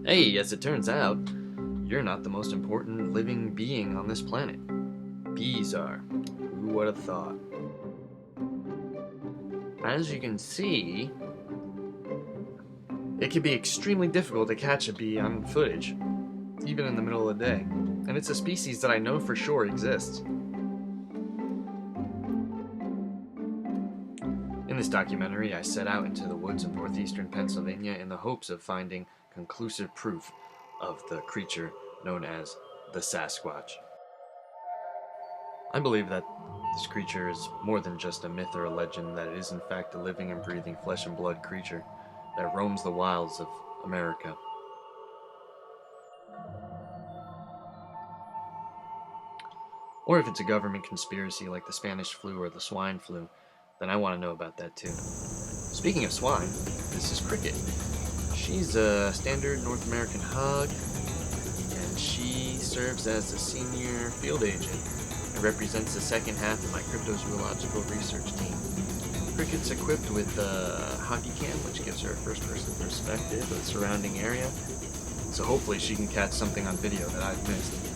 Hey, as it turns out, you're not the most important living being on this planet. Bees are. Who would have thought? As you can see, it can be extremely difficult to catch a bee on footage, even in the middle of the day. And it's a species that I know for sure exists. In this documentary, I set out into the woods of northeastern Pennsylvania in the hopes of finding conclusive proof of the creature known as the Sasquatch. I believe that this creature is more than just a myth or a legend, that it is in fact a living and breathing flesh and blood creature that roams the wilds of America. Or if it's a government conspiracy like the Spanish flu or the swine flu, then I want to know about that too. Speaking of swine, this is Cricket. She's a standard North American hog, and she serves as a senior field agent and represents the second half of my cryptozoological research team. Cricket's equipped with a hockey cam, which gives her a first-person perspective of the surrounding area, so hopefully she can catch something on video that I've missed.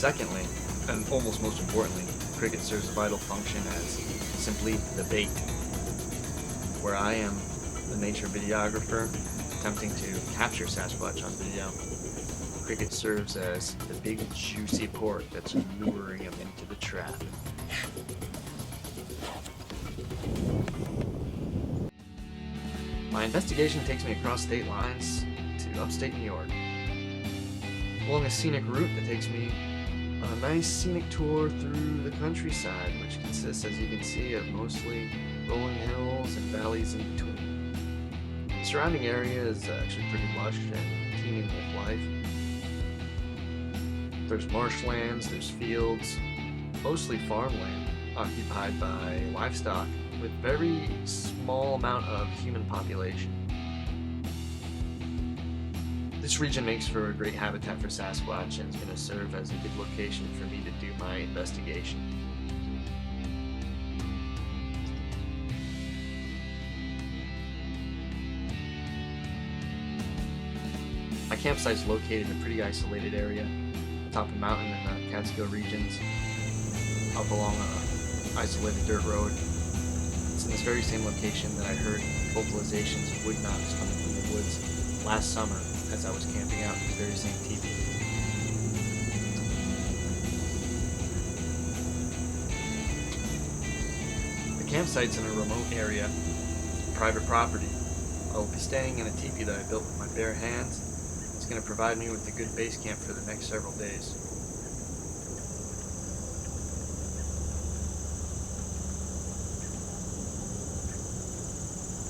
Secondly, and almost most importantly, Cricket serves a vital function as simply the bait. Where I am the nature videographer attempting to capture Sasquatch on video, Cricket serves as the big juicy pork that's luring him into the trap. My investigation takes me across state lines to upstate New York, along a scenic route that takes me on a nice scenic tour through the countryside, which consists, as you can see, of mostly rolling hills and valleys in between. The surrounding area is actually pretty lush and teeming with life. There's marshlands, there's fields, mostly farmland, occupied by livestock with very small amount of human population. This region makes for a great habitat for Sasquatch and is going to serve as a good location for me to do my investigation. My campsite is located in a pretty isolated area, atop a mountain in the Catskill regions, up along an isolated dirt road. It's in this very same location that I heard vocalizations of wood knocks coming from the woods last summer as I was camping out in this very same teepee. The campsite's in a remote area, private property. I'll be staying in a teepee that I built with my bare hands. It's going to provide me with a good base camp for the next several days.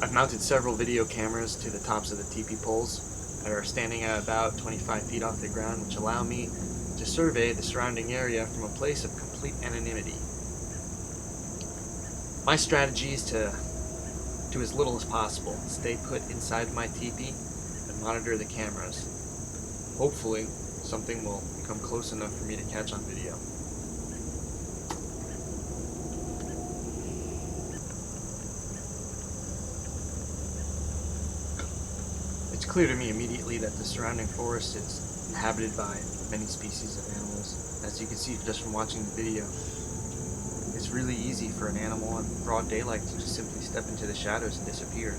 I've mounted several video cameras to the tops of the teepee poles that are standing at about 25 feet off the ground, which allow me to survey the surrounding area from a place of complete anonymity. My strategy is to do as little as possible, stay put inside my teepee, and monitor the cameras. Hopefully, something will become close enough for me to catch on video. clear to me immediately that the surrounding forest is inhabited by many species of animals. As you can see just from watching the video, it's really easy for an animal in broad daylight to just simply step into the shadows and disappear.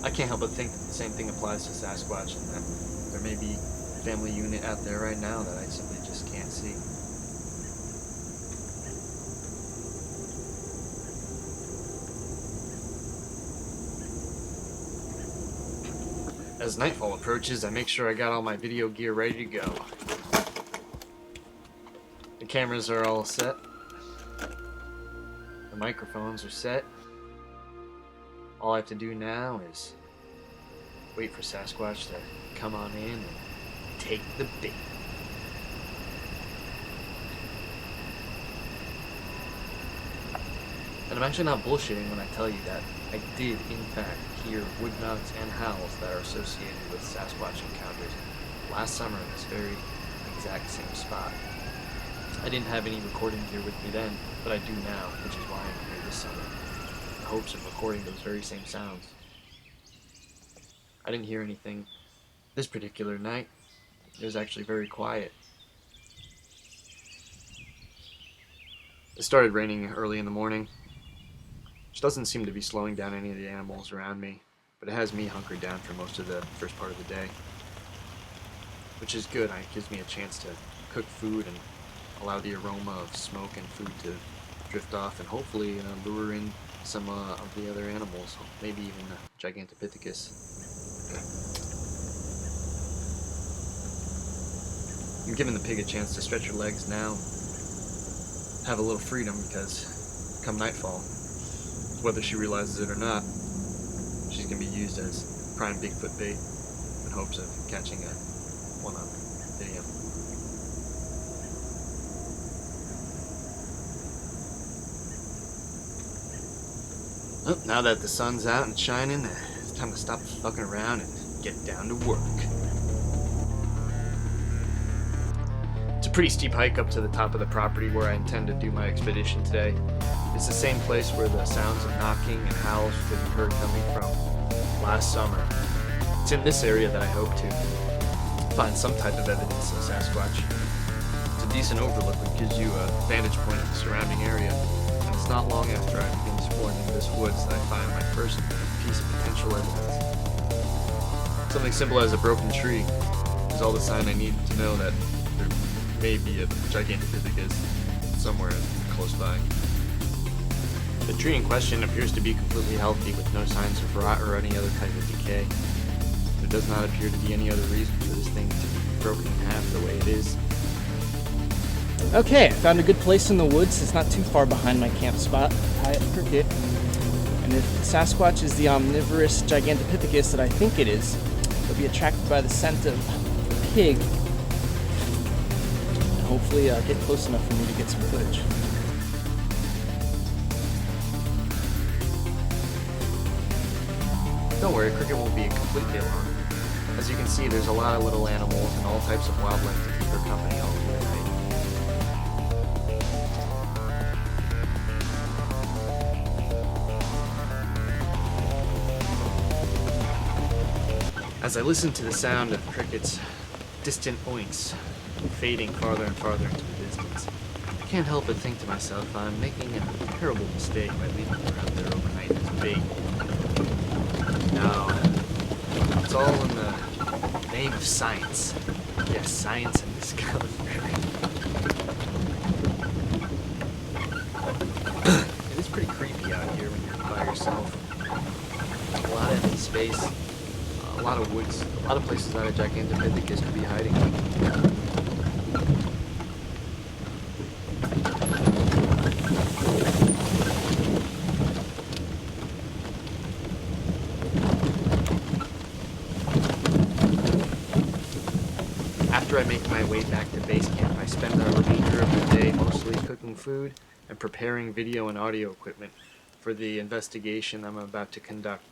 I can't help but think that the same thing applies to Sasquatch, and that there may be a family unit out there right now that I simply just can't see. As nightfall approaches, I make sure I got all my video gear ready to go. The cameras are all set. The microphones are set. All I have to do now is wait for Sasquatch to come on in and take the bait. And I'm actually not bullshitting when I tell you that I did, in fact, hear wood knocks and howls that are associated with Sasquatch encounters last summer in this very exact same spot. I didn't have any recording gear with me then, but I do now, which is why I'm here this summer, in hopes of recording those very same sounds. I didn't hear anything this particular night. It was actually very quiet. It started raining early in the morning, which doesn't seem to be slowing down any of the animals around me, but it has me hunkered down for most of the first part of the day, which is good. It gives me a chance to cook food and allow the aroma of smoke and food to drift off and hopefully lure in some of the other animals, maybe even Gigantopithecus. I'm giving the pig a chance to stretch her legs now, have a little freedom, because come nightfall, whether she realizes it or not, she's going to be used as prime Bigfoot bait in hopes of catching one on video. Oh, now that the sun's out and shining, it's time to stop fucking around and get down to work. It's a pretty steep hike up to the top of the property where I intend to do my expedition today. It's the same place where the sounds of knocking and howls could be heard coming from last summer. It's in this area that I hope to find some type of evidence of Sasquatch. It's a decent overlook that gives you a vantage point of the surrounding area, and it's not long after I begin exploring into this woods that I find my first piece of potential evidence. Something simple as a broken tree is all the sign I need to know that there may be a Gigantopithecus somewhere close by. The tree in question appears to be completely healthy with no signs of rot or any other type of decay. There does not appear to be any other reason for this thing to be broken in half the way it is. Okay, I found a good place in the woods. It's not too far behind my camp spot, high at Cricket. And if Sasquatch is the omnivorous Gigantopithecus that I think it is, it'll be attracted by the scent of pig. And hopefully get close enough for me to get some footage. Don't worry, Cricket won't be completely alone. As you can see, there's a lot of little animals and all types of wildlife to keep her company all through the night. As I listen to the sound of Cricket's distant oinks fading farther and farther into the distance, I can't help but think to myself I'm making a terrible mistake by leaving her out there overnight as bait. No, it's all in the name of science. Yes, science and discovery. It is pretty creepy out here when you're by yourself. A lot of empty space, a lot of woods, a lot of places that a Gigantopithecus could be hiding. After I make my way back to base camp, I spend the remainder of the day mostly cooking food and preparing video and audio equipment for the investigation I'm about to conduct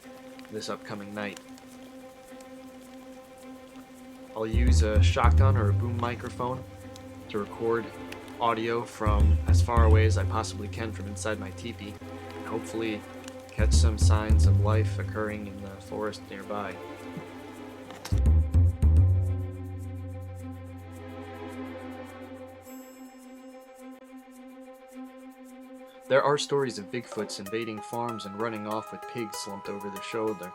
this upcoming night. I'll use a shotgun or a boom microphone to record audio from as far away as I possibly can from inside my teepee, and hopefully catch some signs of life occurring in the forest nearby. There are stories of Bigfoots invading farms and running off with pigs slumped over their shoulder,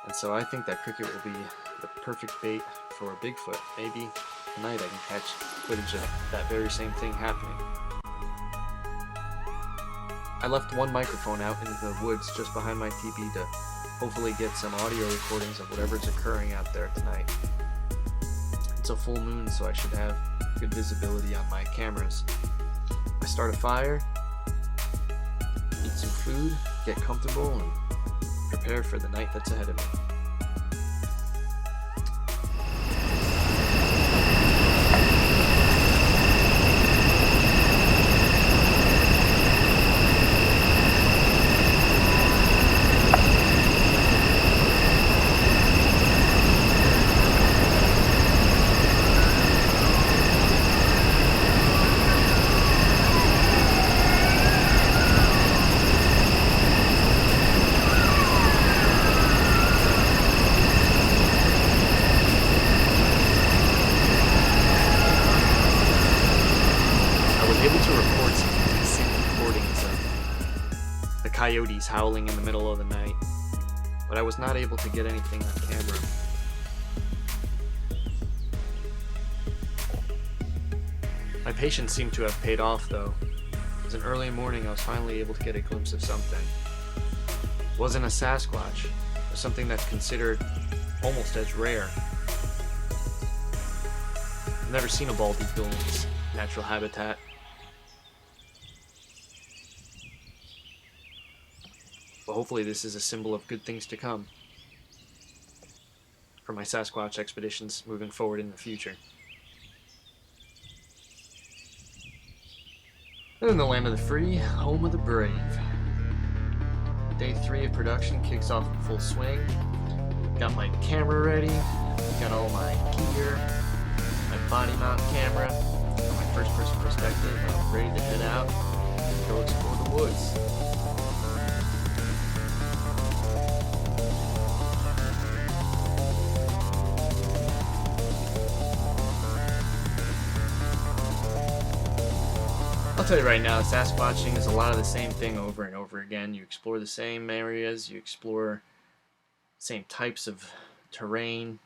and so I think that Cricket will be the perfect bait for a Bigfoot. Maybe tonight I can catch footage of that very same thing happening. I left one microphone out in the woods just behind my teepee to hopefully get some audio recordings of whatever's occurring out there tonight. It's a full moon, so I should have good visibility on my cameras. I start a fire, eat some food, get comfortable, and prepare for the night that's ahead of me. Coyotes howling in the middle of the night, but I was not able to get anything on camera. My patience seemed to have paid off, though. It was an early morning. I was finally able to get a glimpse of something. It wasn't a Sasquatch. It was something that's considered almost as rare. I've never seen a bald eagle in its natural habitat. But hopefully this is a symbol of good things to come for my Sasquatch expeditions moving forward in the future. And in the land of the free, home of the brave. Day 3 of production kicks off in full swing. Got my camera ready, got all my gear, my body mount camera, my first person perspective. I'm ready to head out and go explore the woods. I'll tell you right now, Sasquatching is a lot of the same thing over and over again. You explore the same areas, you explore same types of terrain,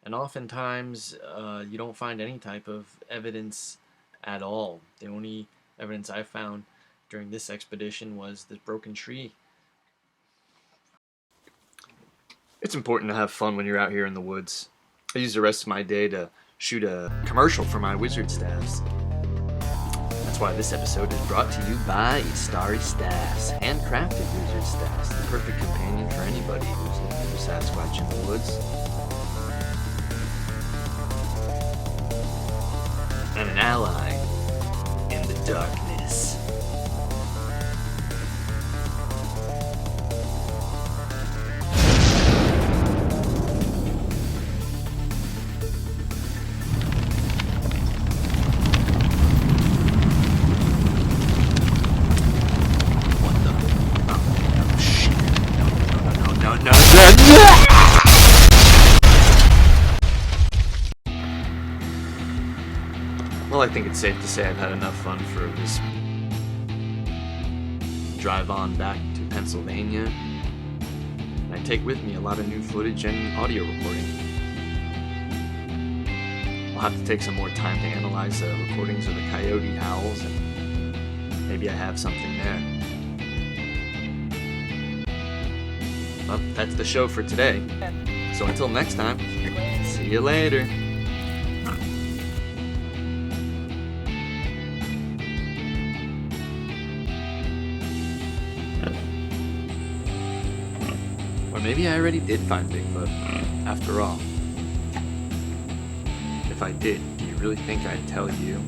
and oftentimes you don't find any type of evidence at all. The only evidence I found during this expedition was this broken tree. It's important to have fun when you're out here in the woods. I use the rest of my day to shoot a commercial for my wizard staffs. That's why this episode is brought to you by Starry Staffs, handcrafted wizard staffs, the perfect companion for anybody who's looking for Sasquatch in the woods. And an ally in the darkness. Well, I think it's safe to say I've had enough fun for this drive on back to Pennsylvania. And I take with me a lot of new footage and audio recording. I'll have to take some more time to analyze the recordings of the coyote howls, and maybe I have something there. Well, that's the show for today. So until next time, see you later. Or maybe I already did find Bigfoot, after all. If if I did, do you really think I'd tell you?